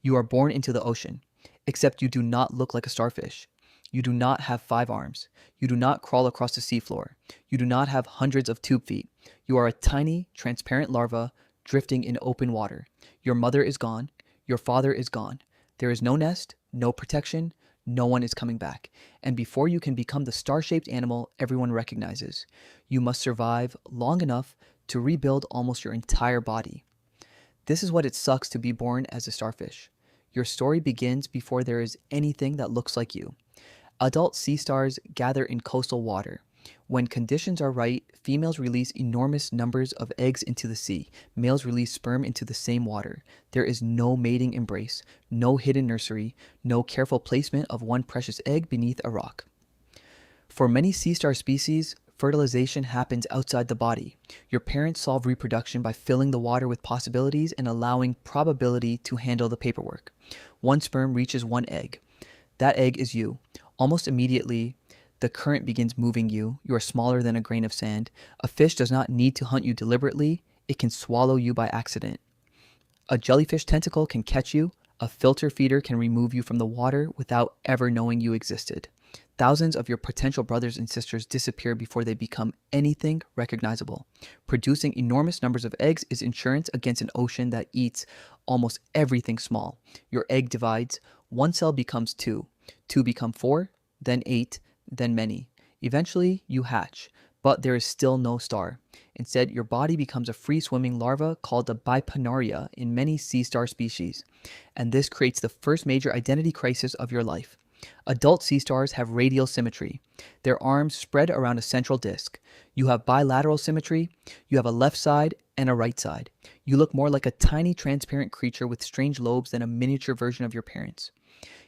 You are born into the ocean, except you do not look like a starfish. You do not have 5 arms. You do not crawl across the seafloor. You do not have hundreds of tube feet. You are a tiny, transparent larva drifting in open water. Your mother is gone. Your father is gone. There is no nest, no protection, no one is coming back. And before you can become the star-shaped animal everyone recognizes, you must survive long enough to rebuild almost your entire body. This is what it sucks to be born as a starfish. Your story begins before there is anything that looks like you. Adult sea stars gather in coastal water. When conditions are right, females release enormous numbers of eggs into the sea. Males release sperm into the same water. There is no mating embrace, no hidden nursery, no careful placement of one precious egg beneath a rock. For many sea star species, fertilization happens outside the body. Your parents solve reproduction by filling the water with possibilities and allowing probability to handle the paperwork. One sperm reaches one egg. That egg is you. Almost immediately, the current begins moving you. You are smaller than a grain of sand. A fish does not need to hunt you deliberately. It can swallow you by accident. A jellyfish tentacle can catch you. A filter feeder can remove you from the water without ever knowing you existed. Thousands of your potential brothers and sisters disappear before they become anything recognizable. Producing enormous numbers of eggs is insurance against an ocean that eats almost everything small. Your egg divides. One cell becomes two. Two become 4, then 8, then many. Eventually, you hatch, but there is still no star. Instead, your body becomes a free-swimming larva called a bipinnaria in many sea star species, and this creates the first major identity crisis of your life. Adult sea stars have radial symmetry. Their arms spread around a central disc. You have bilateral symmetry. You have a left side and a right side. You look more like a tiny transparent creature with strange lobes than a miniature version of your parents.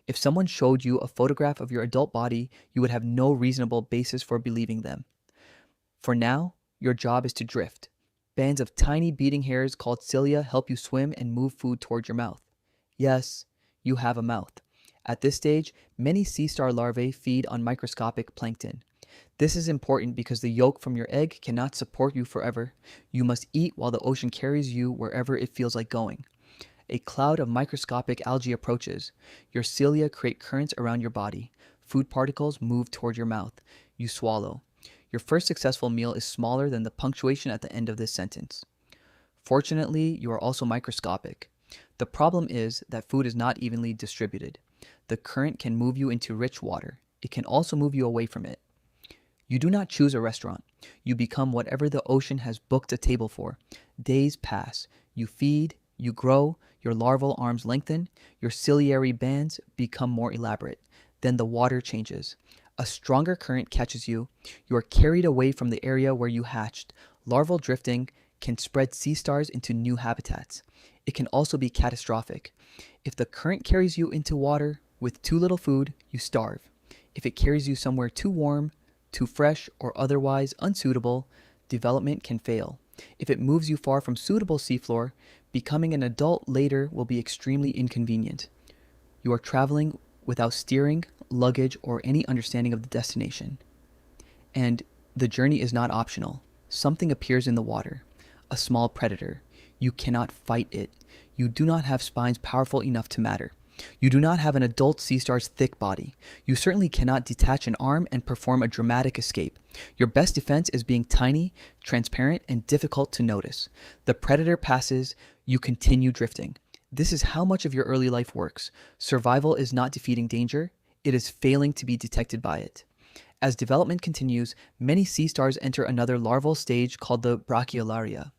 If someone showed you a photograph of your adult body, you would have no reasonable basis for believing them. For now, your job is to drift. Bands of tiny beating hairs called cilia help you swim and move food toward your mouth. Yes, you have a mouth. At this stage, many sea star larvae feed on microscopic plankton. This is important because the yolk from your egg cannot support you forever. You must eat while the ocean carries you wherever it feels like going. A cloud of microscopic algae approaches. Your cilia create currents around your body. Food particles move toward your mouth. You swallow. Your first successful meal is smaller than the punctuation at the end of this sentence. Fortunately, you are also microscopic. The problem is that food is not evenly distributed. The current can move you into rich water. It can also move you away from it. You do not choose a restaurant. You become whatever the ocean has booked a table for. Days pass. You feed. You grow. Your larval arms lengthen. Your ciliary bands become more elaborate. Then the water changes. A stronger current catches you. You are carried away from the area where you hatched. Larval drifting can spread sea stars into new habitats. It can also be catastrophic. If the current carries you into water with too little food, you starve. If it carries you somewhere too warm, too fresh, or otherwise unsuitable, development can fail. If it moves you far from suitable seafloor, becoming an adult later will be extremely inconvenient. You are traveling without steering, luggage, or any understanding of the destination. And the journey is not optional. Something appears in the water. A small predator. You cannot fight it. You do not have spines powerful enough to matter. You do not have an adult sea star's thick body. You certainly cannot detach an arm and perform a dramatic escape. Your best defense is being tiny, transparent, and difficult to notice. The predator passes, you continue drifting. This is how much of your early life works. Survival is not defeating danger, it is failing to be detected by it. As development continues, many sea stars enter another larval stage called the bipinnaria.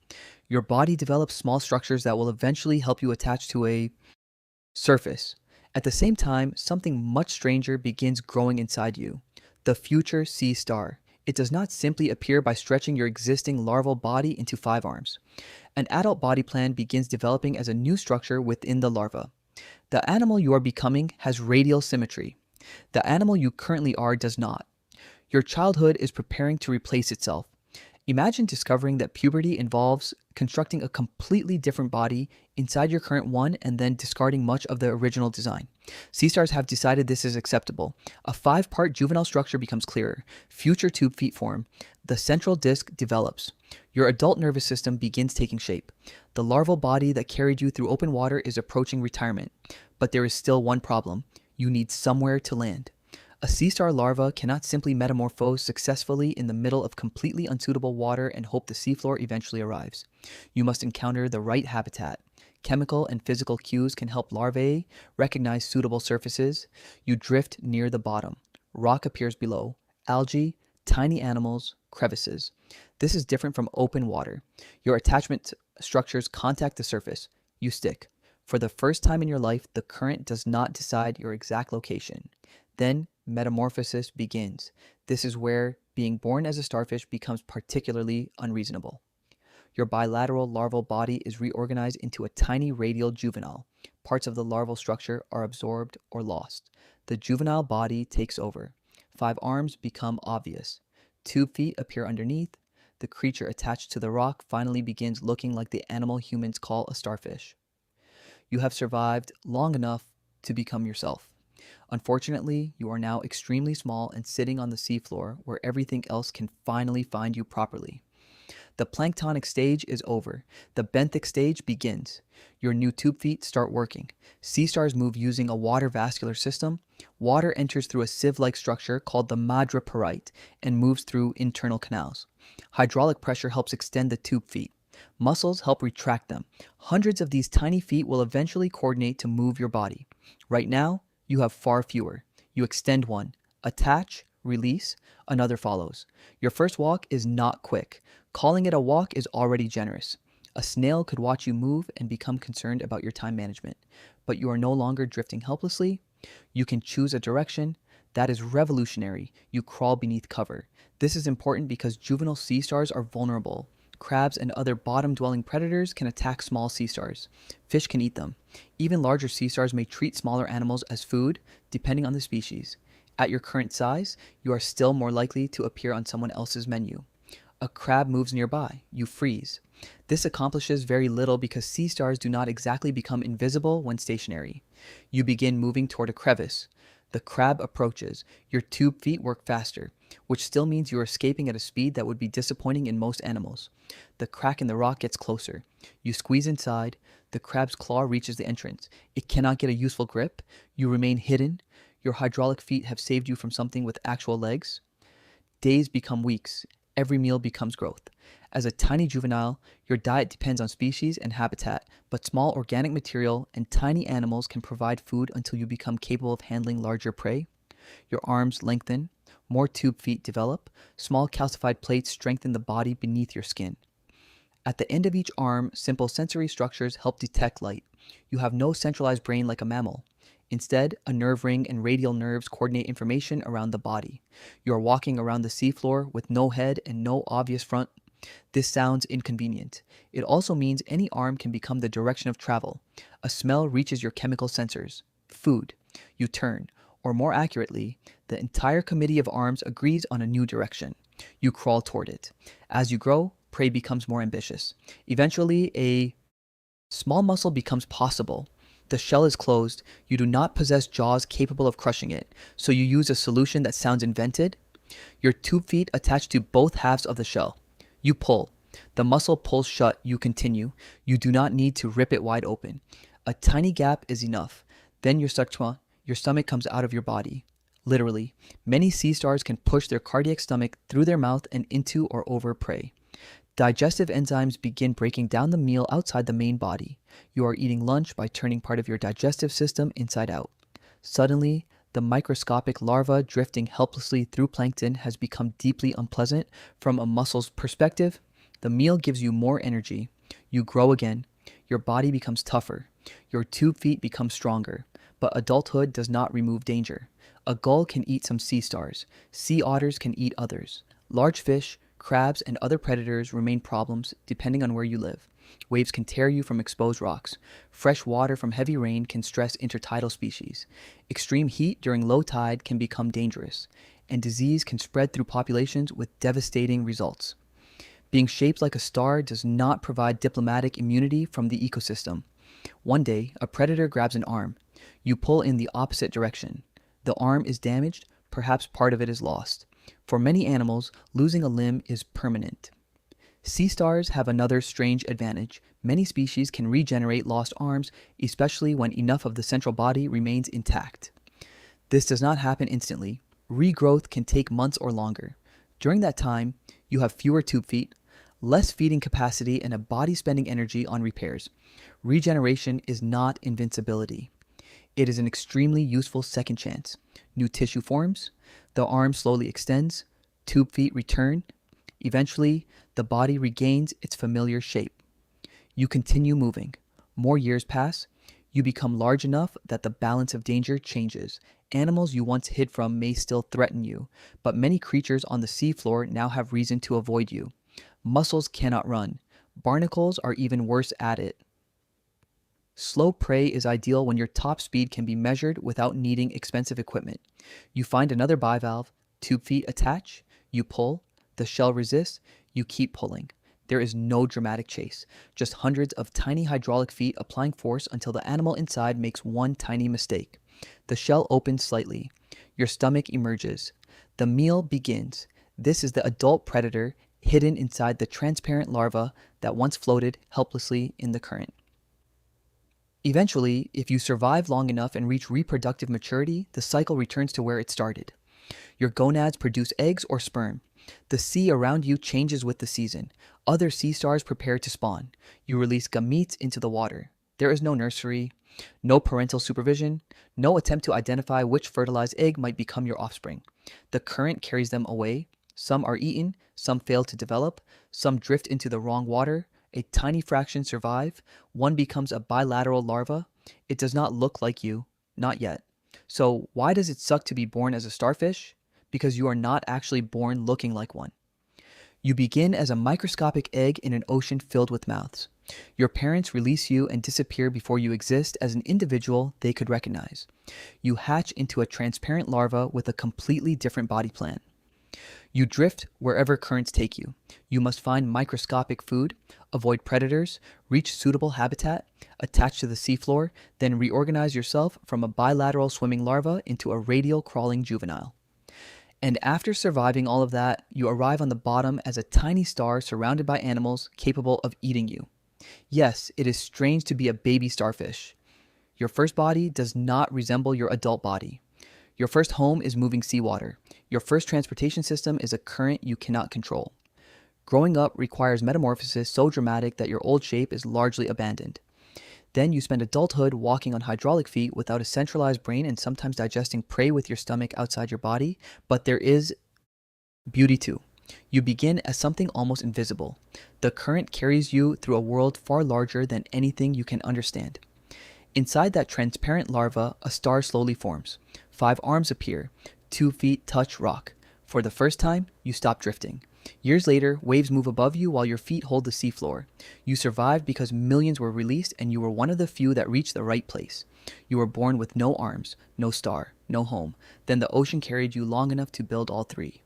Your body develops small structures that will eventually help you attach to a surface. At the same time, something much stranger begins growing inside you. The future sea star. It does not simply appear by stretching your existing larval body into 5 arms. An adult body plan begins developing as a new structure within the larva. The animal you are becoming has radial symmetry. The animal you currently are does not. Your childhood is preparing to replace itself. Imagine discovering that puberty involves constructing a completely different body inside your current one and then discarding much of the original design. Sea stars have decided this is acceptable. A 5-part juvenile structure becomes clearer. Future tube feet form. The central disc develops. Your adult nervous system begins taking shape. The larval body that carried you through open water is approaching retirement. But there is still one problem. You need somewhere to land. A sea star larva cannot simply metamorphose successfully in the middle of completely unsuitable water and hope the seafloor eventually arrives. You must encounter the right habitat. Chemical and physical cues can help larvae recognize suitable surfaces. You drift near the bottom. Rock appears below. Algae, tiny animals, crevices. This is different from open water. Your attachment structures contact the surface. You stick. For the first time in your life, the current does not decide your exact location. Then metamorphosis begins. This is where being born as a starfish becomes particularly unreasonable. Your bilateral larval body is reorganized into a tiny radial juvenile. Parts of the larval structure are absorbed or lost. The juvenile body takes over. 5 arms become obvious. Tube feet appear underneath. The creature attached to the rock finally begins looking like the animal humans call a starfish. You have survived long enough to become yourself. Unfortunately, you are now extremely small and sitting on the seafloor where everything else can finally find you properly. The planktonic stage is over. The benthic stage begins. Your new tube feet start working. Sea stars move using a water vascular system. Water enters through a sieve-like structure called the madreporite and moves through internal canals. Hydraulic pressure helps extend the tube feet. Muscles help retract them. Hundreds of these tiny feet will eventually coordinate to move your body. Right now, you have far fewer. You extend one, attach, release, another follows. Your first walk is not quick. Calling it a walk is already generous. A snail could watch you move and become concerned about your time management. But you are no longer drifting helplessly. You can choose a direction. That is revolutionary. You crawl beneath cover. This is important because juvenile sea stars are vulnerable. Crabs and other bottom-dwelling predators can attack small sea stars. Fish can eat them. Even larger sea stars may treat smaller animals as food, depending on the species. At your current size, you are still more likely to appear on someone else's menu. A crab moves nearby. You freeze. This accomplishes very little because sea stars do not exactly become invisible when stationary. You begin moving toward a crevice. The crab approaches. Your tube feet work faster, which still means you are escaping at a speed that would be disappointing in most animals. The crack in the rock gets closer. You squeeze inside. The crab's claw reaches the entrance. It cannot get a useful grip. You remain hidden. Your hydraulic feet have saved you from something with actual legs. Days become weeks. Every meal becomes growth. As a tiny juvenile, your diet depends on species and habitat, but small organic material and tiny animals can provide food until you become capable of handling larger prey. Your arms lengthen. More tube feet develop. Small calcified plates strengthen the body beneath your skin. At the end of each arm, simple sensory structures help detect light. You have no centralized brain like a mammal. Instead, a nerve ring and radial nerves coordinate information around the body. You are walking around the seafloor with no head and no obvious front. This sounds inconvenient. It also means any arm can become the direction of travel. A smell reaches your chemical sensors. Food. You turn. Or more accurately, the entire committee of arms agrees on a new direction. You crawl toward it. As you grow, prey becomes more ambitious. Eventually, a small muscle becomes possible. The shell is closed. You do not possess jaws capable of crushing it, so you use a solution that sounds invented. Your tube feet attach to both halves of the shell. You pull. The muscle pulls shut. You continue. You do not need to rip it wide open. A tiny gap is enough. Then your stomach comes out of your body. Literally, many sea stars can push their cardiac stomach through their mouth and into or over prey. Digestive enzymes begin breaking down the meal outside the main body. You are eating lunch by turning part of your digestive system inside out. Suddenly, the microscopic larva drifting helplessly through plankton has become deeply unpleasant. From a muscle's perspective, the meal gives you more energy. You grow again. Your body becomes tougher. Your tube feet become stronger. But adulthood does not remove danger. A gull can eat some sea stars. Sea otters can eat others. Large fish, crabs, and other predators remain problems depending on where you live. Waves can tear you from exposed rocks. Fresh water from heavy rain can stress intertidal species. Extreme heat during low tide can become dangerous. And disease can spread through populations with devastating results. Being shaped like a star does not provide diplomatic immunity from the ecosystem. One day, a predator grabs an arm. You pull in the opposite direction. The arm is damaged, perhaps part of it is lost. For many animals, losing a limb is permanent. Sea stars have another strange advantage. Many species can regenerate lost arms, especially when enough of the central body remains intact. This does not happen instantly. Regrowth can take months or longer. During that time, you have fewer tube feet, less feeding capacity, and a body spending energy on repairs. Regeneration is not invincibility. It is an extremely useful second chance. New tissue forms, the arm slowly extends, tube feet return. Eventually, the body regains its familiar shape. You continue moving. More years pass. You become large enough that the balance of danger changes. Animals you once hid from may still threaten you, but many creatures on the seafloor now have reason to avoid you. Mussels cannot run. Barnacles are even worse at it. Slow prey is ideal when your top speed can be measured without needing expensive equipment. You find another bivalve, tube feet attach, you pull, the shell resists, you keep pulling. There is no dramatic chase, just hundreds of tiny hydraulic feet applying force until the animal inside makes one tiny mistake. The shell opens slightly. Your stomach emerges. The meal begins. This is the adult predator hidden inside the transparent larva that once floated helplessly in the current. Eventually, if you survive long enough and reach reproductive maturity, the cycle returns to where it started. Your gonads produce eggs or sperm. The sea around you changes with the season. Other sea stars prepare to spawn. You release gametes into the water. There is no nursery, no parental supervision, no attempt to identify which fertilized egg might become your offspring. The current carries them away. Some are eaten, some fail to develop, some drift into the wrong water. A tiny fraction survive. One becomes a bilateral larva. It does not look like you, not yet. So why does it suck to be born as a starfish? Because you are not actually born looking like one. You begin as a microscopic egg in an ocean filled with mouths. Your parents release you and disappear before you exist as an individual they could recognize. You hatch into a transparent larva with a completely different body plan. You drift wherever currents take you. You must find microscopic food, avoid predators, reach suitable habitat, attach to the seafloor, then reorganize yourself from a bilateral swimming larva into a radial crawling juvenile. And after surviving all of that, you arrive on the bottom as a tiny star surrounded by animals capable of eating you. Yes, it is strange to be a baby starfish. Your first body does not resemble your adult body. Your first home is moving seawater. Your first transportation system is a current you cannot control. Growing up requires metamorphosis so dramatic that your old shape is largely abandoned. Then you spend adulthood walking on hydraulic feet without a centralized brain and sometimes digesting prey with your stomach outside your body, but there is beauty too. You begin as something almost invisible. The current carries you through a world far larger than anything you can understand. Inside that transparent larva, a star slowly forms. 5 arms appear. 2 feet touch rock. For the first time, you stop drifting. Years later, waves move above you while your feet hold the seafloor. You survived because millions were released and you were one of the few that reached the right place. You were born with no arms, no star, no home. Then the ocean carried you long enough to build all 3.